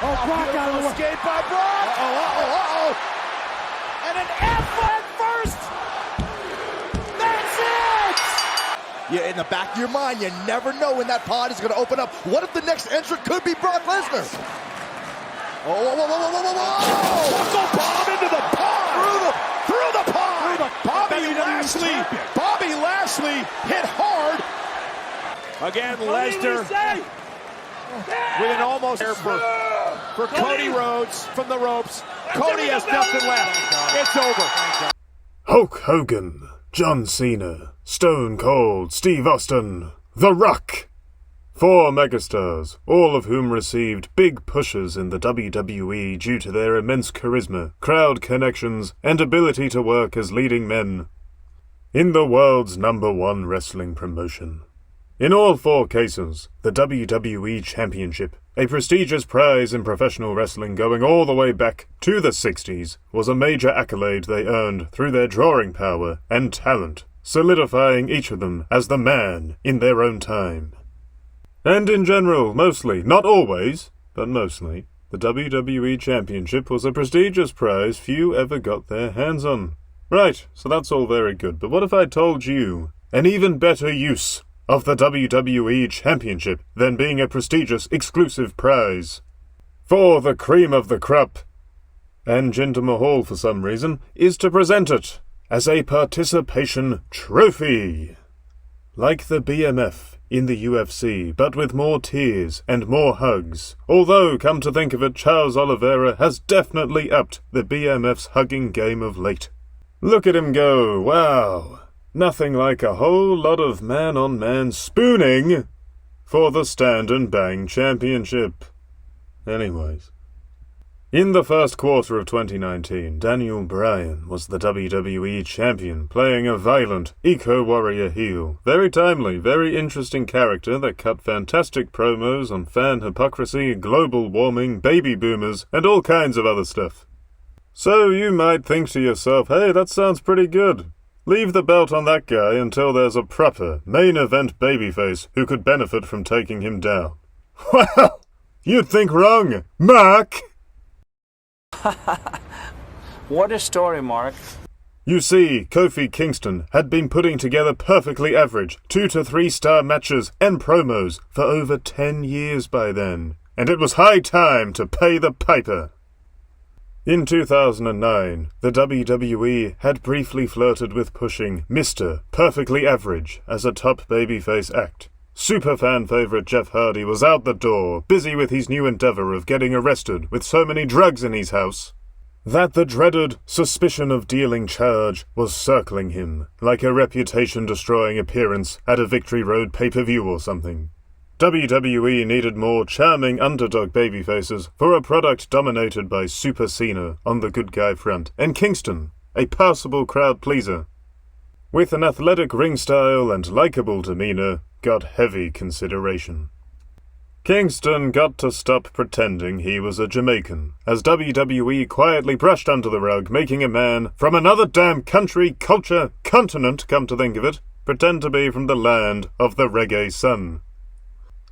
Oh, Brock got a escape by Brock. And an F at first. That's it. Yeah, in the back of your mind, you never know when that pod is going to open up. What if the next entrant could be Brock Lesnar? Whoa. Buckle bomb into the pod. Through the pod. Bobby Lashley hit hard. Again, Lesnar with an almost air for Cody Rhodes from the ropes. Cody has nothing left. It's over. Hulk Hogan, John Cena, Stone Cold, Steve Austin, The Rock. 4 megastars, all of whom received big pushes in the WWE due to their immense charisma, crowd connections, and ability to work as leading men in the world's #1 wrestling promotion. In all 4 cases, the WWE Championship, a prestigious prize in professional wrestling going all the way back to the 60s, was a major accolade they earned through their drawing power and talent, solidifying each of them as the man in their own time. And in general, mostly, not always, but mostly, the WWE Championship was a prestigious prize few ever got their hands on. Right, so that's all very good, but what if I told you an even better use of the WWE Championship than being a prestigious, exclusive prize? For the cream of the crop, and Jinder Mahal for some reason, is to present it as a participation trophy. Like the BMF in the UFC, but with more tears and more hugs. Although, come to think of it, Charles Oliveira has definitely upped the BMF's hugging game of late. Look at him go, wow. Nothing like a whole lot of man-on-man spooning for the Stand and Bang Championship. Anyways. In the first quarter of 2019, Daniel Bryan was the WWE Champion, playing a violent, eco-warrior heel. Very timely, very interesting character that cut fantastic promos on fan hypocrisy, global warming, baby boomers, and all kinds of other stuff. So you might think to yourself, hey, that sounds pretty good. Leave the belt on that guy until there's a proper, main event babyface who could benefit from taking him down. Well, you'd think wrong, Mark! What a story, Mark. You see, Kofi Kingston had been putting together perfectly average 2 to 3 star matches and promos for over 10 years by then, and it was high time to pay the piper. In 2009, the WWE had briefly flirted with pushing Mr. Perfectly Average as a top babyface act. Superfan favourite Jeff Hardy was out the door, busy with his new endeavour of getting arrested with so many drugs in his house that the dreaded suspicion of dealing charge was circling him, like a reputation-destroying appearance at a Victory Road pay-per-view or something. WWE needed more charming underdog babyfaces for a product dominated by Super Cena on the good guy front, and Kingston, a passable crowd pleaser, with an athletic ring style and likeable demeanour, got heavy consideration. Kingston got to stop pretending he was a Jamaican, as WWE quietly brushed under the rug, making a man from another damn country, culture, continent, come to think of it, pretend to be from the land of the reggae sun.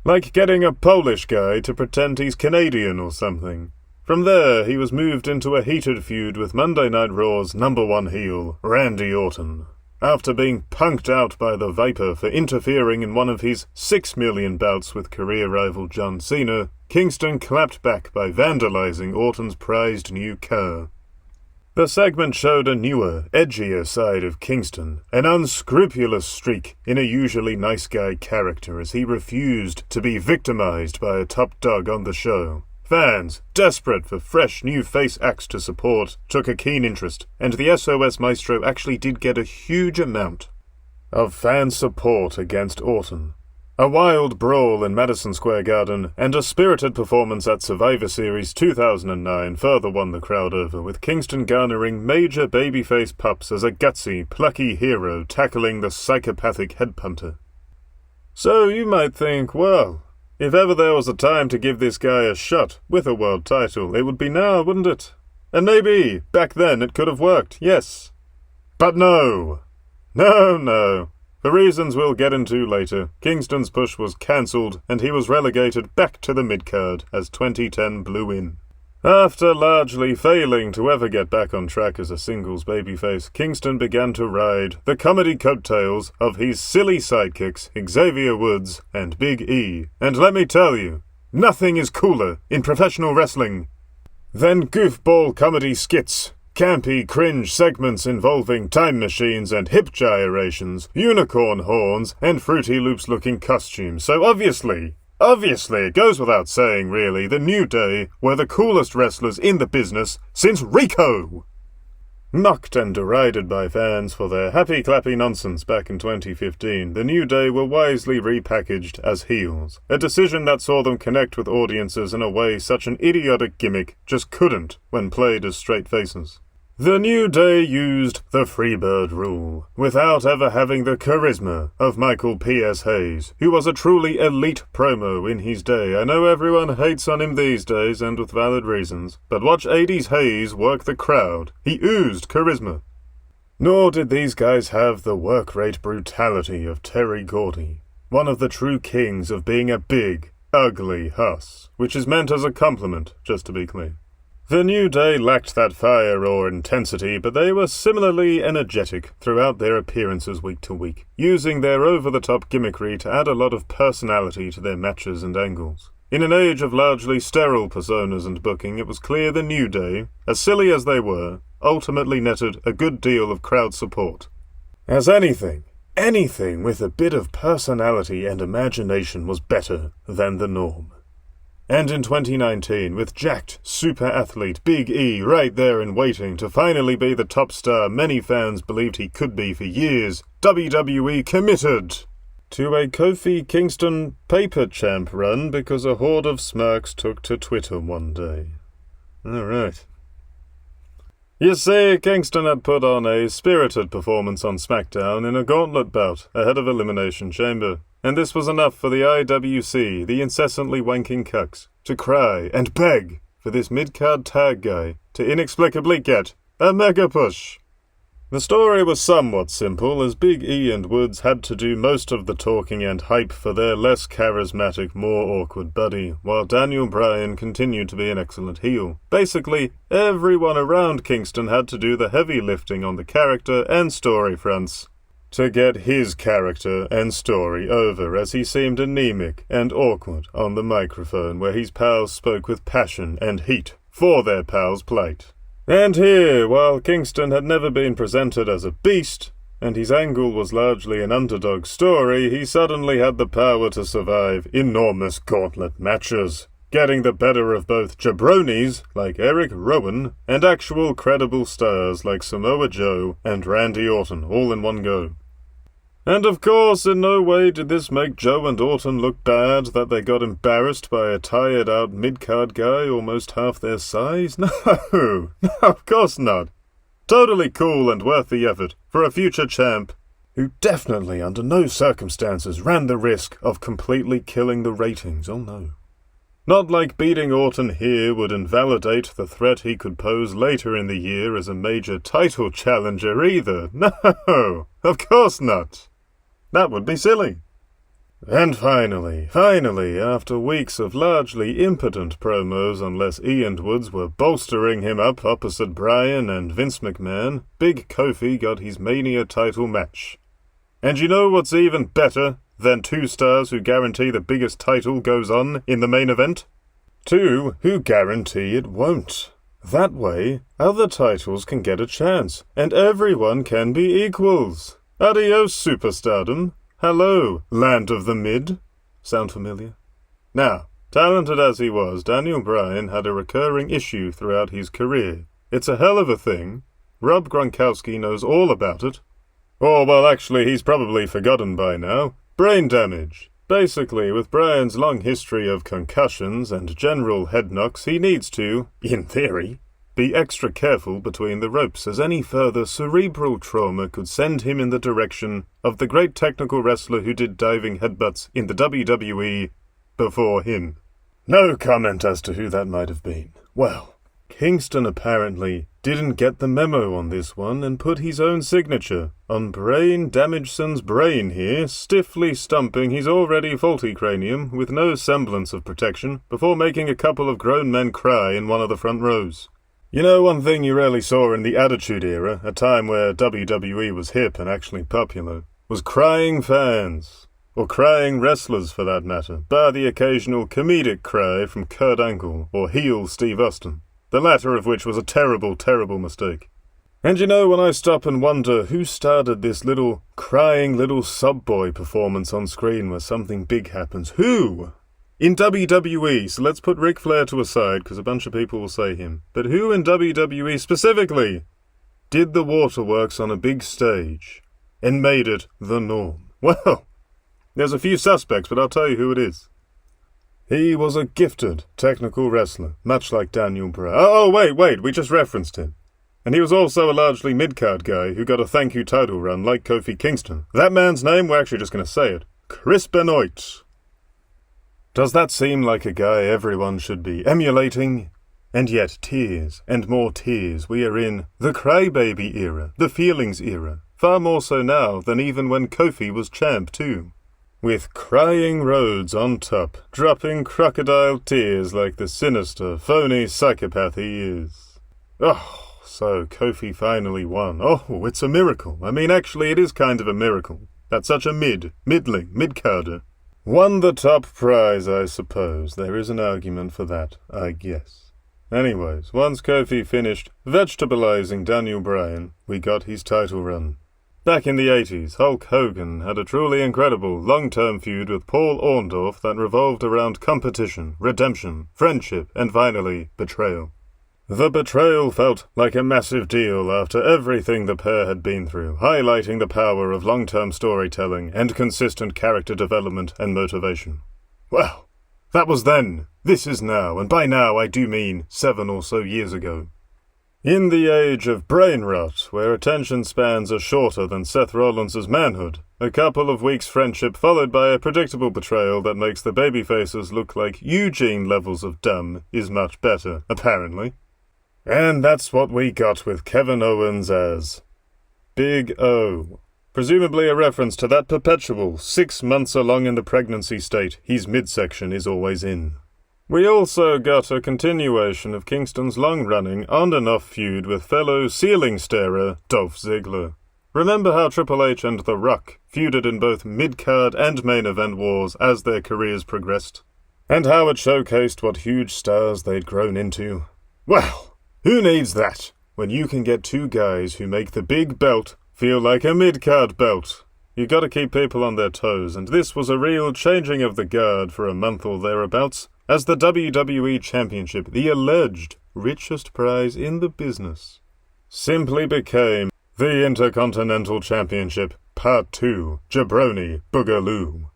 Like getting a Polish guy to pretend he's Canadian or something. From there, he was moved into a heated feud with Monday Night Raw's #1 heel, Randy Orton. After being punked out by the Viper for interfering in one of his 6 million bouts with career rival John Cena, Kingston clapped back by vandalizing Orton's prized new car. The segment showed a newer, edgier side of Kingston, an unscrupulous streak in a usually nice guy character as he refused to be victimized by a top dog on the show. Fans, desperate for fresh new face acts to support, took a keen interest, and the SOS Maestro actually did get a huge amount of fan support against Orton. A wild brawl in Madison Square Garden and a spirited performance at Survivor Series 2009 further won the crowd over, with Kingston garnering major babyface pops as a gutsy, plucky hero tackling the psychopathic headpunter. So you might think, well, if ever there was a time to give this guy a shot with a world title, it would be now, wouldn't it? And maybe, back then, it could have worked, yes. But no. No. For reasons we'll get into later, Kingston's push was cancelled and he was relegated back to the mid-card as 2010 blew in. After largely failing to ever get back on track as a singles babyface, Kingston began to ride the comedy coattails of his silly sidekicks Xavier Woods and Big E. And let me tell you, nothing is cooler in professional wrestling than goofball comedy skits, campy cringe segments involving time machines and hip gyrations, unicorn horns, and Fruity Loops-looking costumes. So obviously, it goes without saying really, the New Day were the coolest wrestlers in the business since Rico! Mocked and derided by fans for their happy-clappy nonsense back in 2015, the New Day were wisely repackaged as heels, a decision that saw them connect with audiences in a way such an idiotic gimmick just couldn't when played as straight faces. The New Day used the Freebird rule, without ever having the charisma of Michael P.S. Hayes, who was a truly elite promo in his day. I know everyone hates on him these days, and with valid reasons, but watch 80s Hayes work the crowd. He oozed charisma. Nor did these guys have the work rate brutality of Terry Gordy, one of the true kings of being a big, ugly huss, which is meant as a compliment, just to be clear. The New Day lacked that fire or intensity, but they were similarly energetic throughout their appearances week to week, using their over-the-top gimmickry to add a lot of personality to their matches and angles. In an age of largely sterile personas and booking, it was clear the New Day, as silly as they were, ultimately netted a good deal of crowd support. As anything with a bit of personality and imagination was better than the norm. And in 2019, with jacked super athlete Big E right there in waiting to finally be the top star many fans believed he could be for years, WWE committed to a Kofi Kingston paper champ run because a horde of smirks took to Twitter one day. Alright. You see, Kingston had put on a spirited performance on SmackDown in a gauntlet bout ahead of Elimination Chamber. And this was enough for the IWC, the incessantly wanking cucks, to cry and beg for this mid-card tag guy to inexplicably get a mega push. The story was somewhat simple, as Big E and Woods had to do most of the talking and hype for their less charismatic, more awkward buddy, while Daniel Bryan continued to be an excellent heel. Basically, everyone around Kingston had to do the heavy lifting on the character and story fronts to get his character and story over, as he seemed anemic and awkward on the microphone where his pals spoke with passion and heat for their pals' plight. And here, while Kingston had never been presented as a beast, and his angle was largely an underdog story, he suddenly had the power to survive enormous gauntlet matches, getting the better of both jabronis like Eric Rowan and actual credible stars like Samoa Joe and Randy Orton all in one go. And of course, in no way did this make Joe and Orton look bad that they got embarrassed by a tired-out mid-card guy almost half their size. No, of course not. Totally cool and worth the effort for a future champ who definitely under no circumstances ran the risk of completely killing the ratings, oh no. Not like beating Orton here would invalidate the threat he could pose later in the year as a major title challenger either. No, of course not. That would be silly. And finally, after weeks of largely impotent promos unless E and Woods were bolstering him up opposite Bryan and Vince McMahon, Big Kofi got his Mania title match. And you know what's even better than 2 stars who guarantee the biggest title goes on in the main event? 2 who guarantee it won't. That way, other titles can get a chance, and everyone can be equals. Adios, superstardom. Hello, land of the mid. Sound familiar? Now, talented as he was, Daniel Bryan had a recurring issue throughout his career. It's a hell of a thing. Rob Gronkowski knows all about it. Or, well, actually, he's probably forgotten by now. Brain damage. Basically, with Bryan's long history of concussions and general head knocks, he needs to, in theory, be extra careful between the ropes, as any further cerebral trauma could send him in the direction of the great technical wrestler who did diving headbutts in the WWE before him. No comment as to who that might have been. Well, Kingston apparently didn't get the memo on this one and put his own signature on Bryan Danielson's brain here, stiffly stumping his already faulty cranium with no semblance of protection before making a couple of grown men cry in one of the front rows. You know, one thing you rarely saw in the Attitude Era, a time where WWE was hip and actually popular, was crying fans. Or crying wrestlers, for that matter, bar the occasional comedic cry from Kurt Angle or heel Steve Austin, the latter of which was a terrible, terrible mistake. And you know, when I stop and wonder who started this little crying little sub-boy performance on screen where something big happens, who? In WWE, so let's put Ric Flair to a side because a bunch of people will say him, but who in WWE specifically did the waterworks on a big stage and made it the norm? Well, there's a few suspects, but I'll tell you who it is. He was a gifted technical wrestler, much like Daniel Bryan. Oh, wait, we just referenced him. And he was also a largely mid-card guy who got a thank you title run like Kofi Kingston. That man's name, we're actually just going to say it, Chris Benoit. Does that seem like a guy everyone should be emulating? And yet, tears and more tears. We are in the crybaby era, the feelings era. Far more so now than even when Kofi was champ too. With crying Rhodes on top, dropping crocodile tears like the sinister, phony psychopath he is. Oh, so Kofi finally won. Oh, it's a miracle. I mean, actually, it is kind of a miracle that such a middling, mid-carder won the top prize, I suppose. There is an argument for that, I guess. Anyways, once Kofi finished vegetabilizing Daniel Bryan, we got his title run. Back in the 80s, Hulk Hogan had a truly incredible long-term feud with Paul Orndorff that revolved around competition, redemption, friendship, and finally, betrayal. The betrayal felt like a massive deal after everything the pair had been through, highlighting the power of long-term storytelling and consistent character development and motivation. Well, that was then. This is now, and by now I do mean 7 or so years ago. In the age of brain rot, where attention spans are shorter than Seth Rollins' manhood, a couple of weeks' friendship followed by a predictable betrayal that makes the babyfaces look like Eugene levels of dumb is much better, apparently. And that's what we got with Kevin Owens as Big O. Presumably a reference to that perpetual 6 months along in the pregnancy state his midsection is always in. We also got a continuation of Kingston's long-running, on-and-off feud with fellow ceiling starer Dolph Ziggler. Remember how Triple H and The Rock feuded in both mid-card and main event wars as their careers progressed? And how it showcased what huge stars they'd grown into? Well, who needs that when you can get two guys who make the big belt feel like a mid-card belt? You gotta keep people on their toes, and this was a real changing of the guard for a month or thereabouts, as the WWE Championship, the alleged richest prize in the business, simply became the Intercontinental Championship Part 2, Jabroni Boogaloo.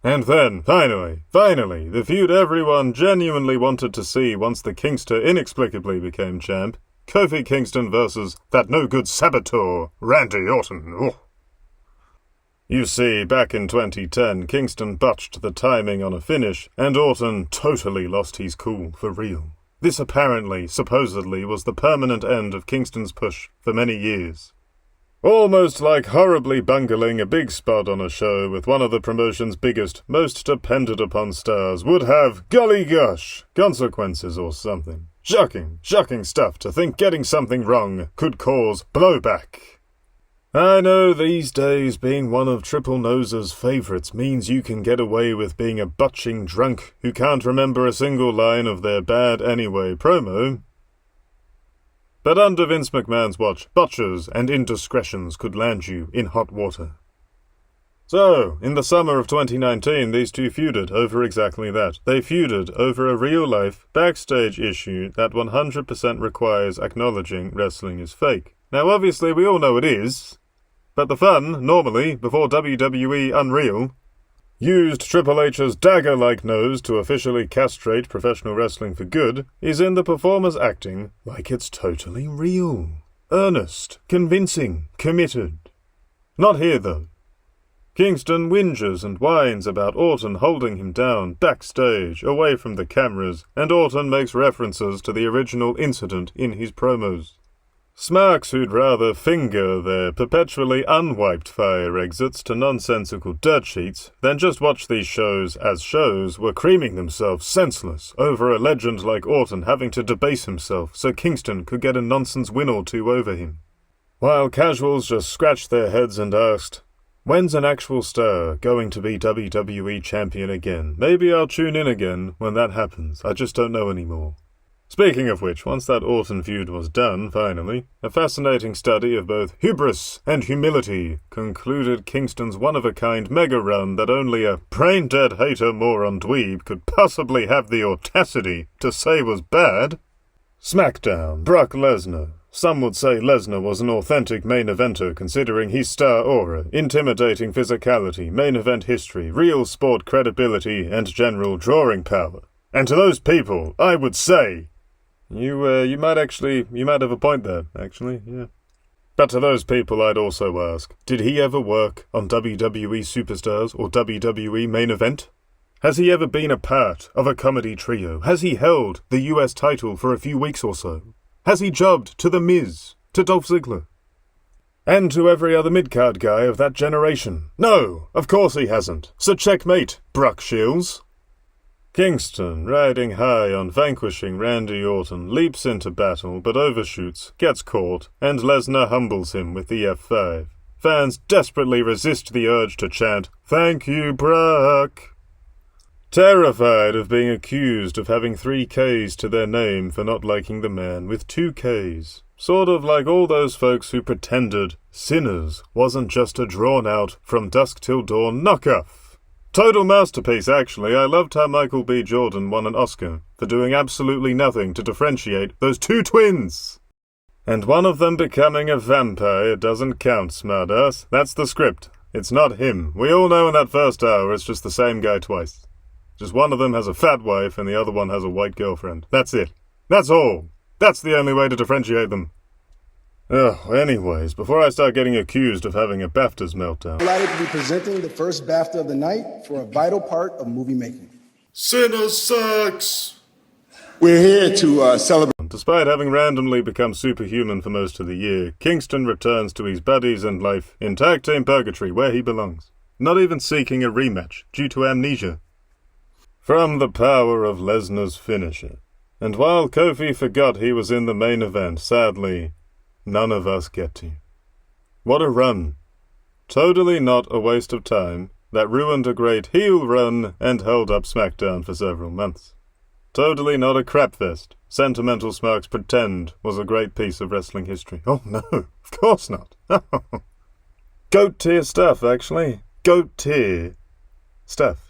And then, finally, the feud everyone genuinely wanted to see once the Kingster inexplicably became champ, Kofi Kingston versus that no-good saboteur, Randy Orton. Oh. You see, back in 2010, Kingston botched the timing on a finish, and Orton totally lost his cool, for real. This apparently, supposedly, was the permanent end of Kingston's push for many years. Almost like horribly bungling a big spot on a show with one of the promotion's biggest, most depended upon stars would have, golly gosh, consequences or something. Shocking stuff to think getting something wrong could cause blowback. I know these days being one of Triple Nose's favourites means you can get away with being a butching drunk who can't remember a single line of their bad anyway promo. But under Vince McMahon's watch, botches and indiscretions could land you in hot water. So, in the summer of 2019, these two feuded over exactly that. They feuded over a real-life, backstage issue that 100% requires acknowledging wrestling is fake. Now obviously we all know it is, but the fun, normally, before WWE Unreal, used Triple H's dagger-like nose to officially castrate professional wrestling for good, is in the performers acting like it's totally real. Earnest, convincing, committed. Not here though. Kingston whinges and whines about Orton holding him down, backstage, away from the cameras, and Orton makes references to the original incident in his promos. Smarks who'd rather finger their perpetually unwiped fire exits to nonsensical dirt sheets than just watch these shows as shows were creaming themselves senseless over a legend like Orton having to debase himself so Kingston could get a nonsense win or two over him. While casuals just scratched their heads and asked, "When's an actual star going to be WWE Champion again? Maybe I'll tune in again when that happens. I just don't know anymore." Speaking of which, once that Orton feud was done, finally, a fascinating study of both hubris and humility concluded Kingston's one-of-a-kind mega run that only a brain-dead hater moron dweeb could possibly have the audacity to say was bad. SmackDown, Brock Lesnar. Some would say Lesnar was an authentic main eventer considering his star aura, intimidating physicality, main event history, real sport credibility, and general drawing power. And to those people, I would say, you might have a point there, actually, yeah. But to those people I'd also ask, did he ever work on WWE Superstars or WWE Main Event? Has he ever been a part of a comedy trio? Has he held the US title for a few weeks or so? Has he jobbed to The Miz, to Dolph Ziggler? And to every other mid-card guy of that generation? No, of course he hasn't. So checkmate, Brock Shields. Kingston, riding high on vanquishing Randy Orton, leaps into battle but overshoots, gets caught, and Lesnar humbles him with the F5. Fans desperately resist the urge to chant, "Thank you, Brock!" Terrified of being accused of having 3 Ks to their name for not liking the man with 2 Ks. Sort of like all those folks who pretended Sinners wasn't just a drawn-out, from dusk till dawn knockoff. Total masterpiece, actually. I loved how Michael B. Jordan won an Oscar for doing absolutely nothing to differentiate those 2 twins. And one of them becoming a vampire doesn't count, smartass. That's the script. It's not him. We all know in that first hour it's just the same guy twice. Just one of them has a fat wife and the other one has a white girlfriend. That's it. That's all. That's the only way to differentiate them. Anyways, before I start getting accused of having a BAFTAs meltdown. Delighted to be presenting the first BAFTA of the night for a vital part of movie making. Sinner sucks! We're here to celebrate. Despite having randomly become superhuman for most of the year, Kingston returns to his buddies and life in Tag Team Purgatory where he belongs, not even seeking a rematch due to amnesia. From the power of Lesnar's finisher. And while Kofi forgot he was in the main event, sadly, none of us get to. What a run. Totally not a waste of time that ruined a great heel run and held up SmackDown for several months. Totally not a crapfest Sentimental Smarks pretend was a great piece of wrestling history. Oh no, of course not. Goat tier stuff, actually. Goat tier stuff.